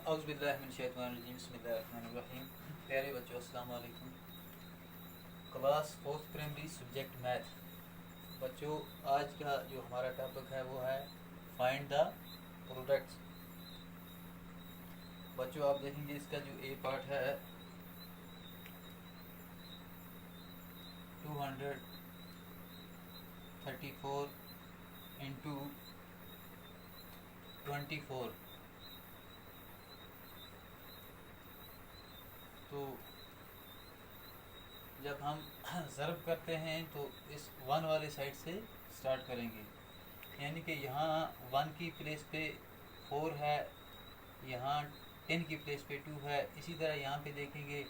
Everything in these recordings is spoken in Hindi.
औज़ुबिल्लाहिमिनश्शैतानिर्रजीम बिस्मिल्लाहिर्रहमानिर्रहीम। प्यारे बच्चों, अस्सलाम वालेकुम। Class fourth primary subject math. बच्चों, आज का जो हमारा टॉपिक है वो है फाइंड द प्रोडक्ट्स। बच्चों, आप देखेंगे इसका जो ए पार्ट है 234 इंटू 24। तो जब हम ज़रब करते हैं तो इस वन वाले साइड से स्टार्ट करेंगे, यानी कि यहाँ वन की प्लेस पे 4 है, यहाँ 10 की प्लेस पे 2 है। इसी तरह यहाँ पे देखेंगे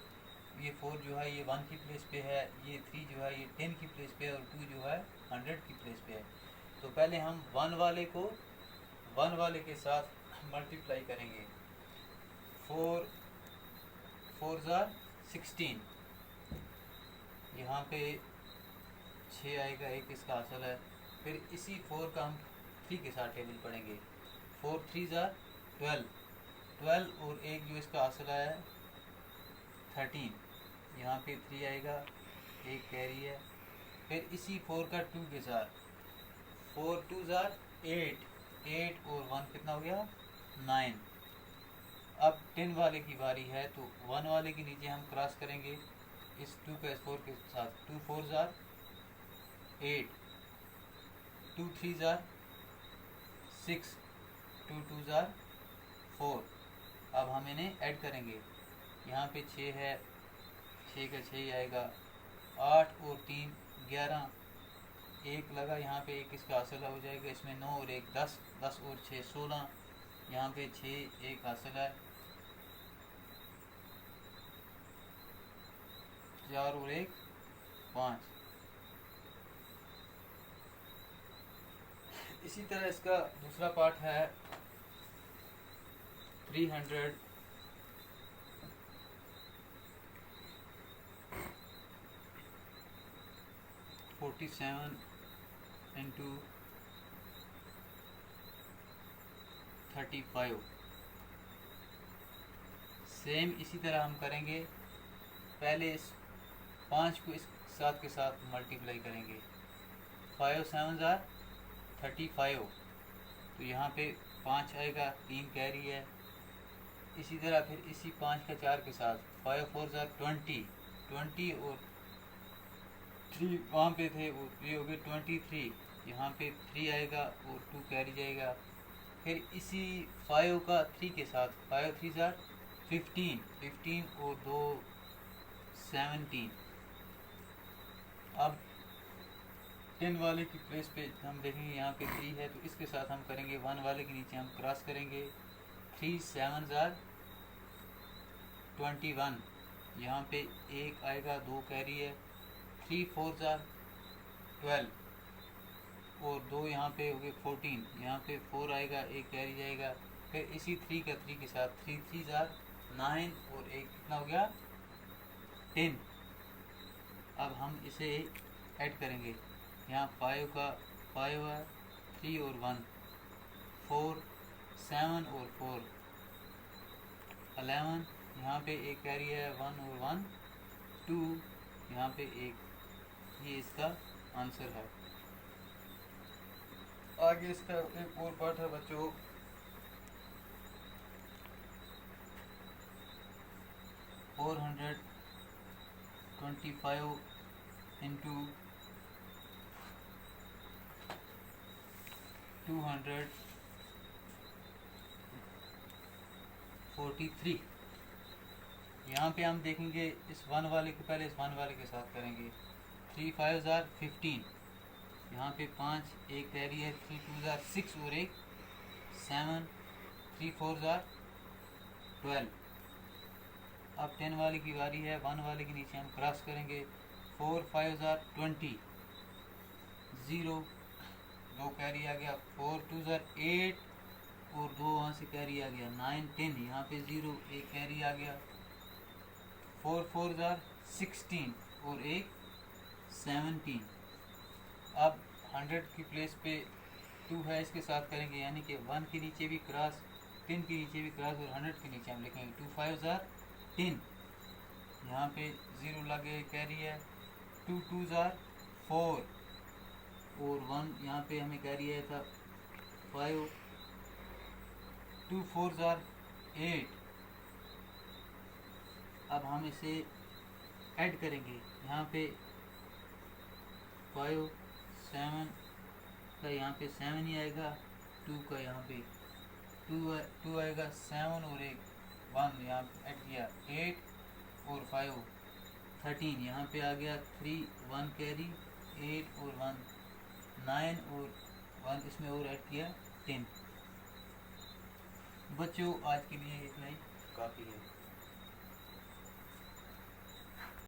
ये 4 जो है ये 1 की प्लेस पे है, ये 3 जो है ये 10 की प्लेस पे है और 2 जो है 100 की प्लेस पे है। तो पहले हम वन वाले को वन वाले के साथ मल्टीप्लाई करेंगे। 4 ज़ार 16, यहाँ पे 6 आएगा, एक इसका हासिल है। फिर इसी 4 का हम 3 के साथ टेबल पढ़ेंगे। 4 3 ज़ार 12 और एक जो इसका हासिल है 13, यहाँ पे 3 आएगा, एक कैरी है। फिर इसी 4 का 2 के साथ 4 2 ज़ार 8 और 1 कितना हो गया 9। अब 10 वाले की बारी है, तो 1 वाले के नीचे हम क्रॉस करेंगे इस 2 का इस 4 के साथ। 2 4 ज़ार 8, 2 3 ज़ार 6, 2 2 ज़ार 4। अब हम इन्हें ऐड करेंगे। यहाँ पे 6 है, 6 का 6 ही आएगा। 8 और 3 11, एक लगा, यहाँ पे एक इसका हासिल हो जाएगा। इसमें 9 और 1 10, 10 और 6 16, यहाँ पे 6 एक हासिल है। 4 और 1 5। इसी तरह इसका दूसरा पार्ट है 347 इंटू 35। सेम इसी तरह हम करेंगे। पहले इस 5 को इस 7 के साथ मल्टीप्लाई करेंगे। 5 7 ज़ार 35, तो यहाँ पे 5 आएगा, 3 कैरी है। इसी तरह फिर इसी 5 का 4 के साथ 5 4 ज़ार 20 और 3 वहाँ पे थे, वो 3 हो गए 23। यहाँ पे 3 आएगा और 2 कैरी जाएगा। फिर इसी 5 का 3 के साथ 5 3 ज़ार 15 और 2 17। अब 10 वाले की प्लेस पे हम देखेंगे यहाँ पे 3 है, तो इसके साथ हम करेंगे 1 वाले के नीचे हम क्रॉस करेंगे। 3 7 ज़ार 21, यहाँ पे एक आएगा, 2 कैरी है। 3 4 ज़ार 12 और 2 यहाँ पे हो गए 14, यहाँ पे 4 आएगा, एक कैरी जाएगा। फिर इसी 3 का 3 के साथ 3 3 ज़ार 9 और एक कितना हो गया 10। अब हम इसे ऐड करेंगे। यहाँ 5 का 5 है, 3 और 1 4, 7 और 4 11, यहाँ पे एक कैरी है, 1 और 1 2, यहाँ पे एक। ये इसका आंसर है। आगे इसका एक और पार्ट है बच्चों 425 इंटू 243। यहाँ पे हम देखेंगे इस 1 वाले को पहले इस 1 वाले के साथ करेंगे। 3 5 ज़ार 15, यहाँ पे 5 एक कैरी है। 3 2 ज़ार 6 और एक 7, 3 4 ज़ार 12। अब 10 वाले की बारी है, 1 वाले के नीचे हम क्रॉस करेंगे। 4 5 ज़ार 20, 0 2 कैरी आ गया। 4 2 ज़ार 8 और 2 वहाँ से कैरी आ गया। 9 10, यहाँ पे 0 एक कैरी आ गया। 4 4 ज़ार 16 और एक 17। अब 100 की प्लेस पे 2 है, इसके साथ करेंगे, यानी कि 1 के नीचे भी क्रॉस, 10 के नीचे भी क्रॉस और 100 के नीचे हम लिखेंगे 2 5 ज़ार 10। यहाँ पे 0 लगे कैरी है, 2 2 ज़ार 4 और 1 यहाँ पे हमें कैरी आया था 5, 2 4 ज़ार 8। अब हम इसे ऐड करेंगे, यहाँ पे 5 7 का यहाँ पे 7 ही आएगा, 2 का यहाँ पे 2 आएगा, 7 और एक 1 यहाँ पे ऐड किया 8 और 5 13। यहाँ पे आ गया 3 1 कैरी 8 और 1 9 और 1 इसमें और ऐड किया 10। बच्चों आज के लिए इतना ही काफ़ी है।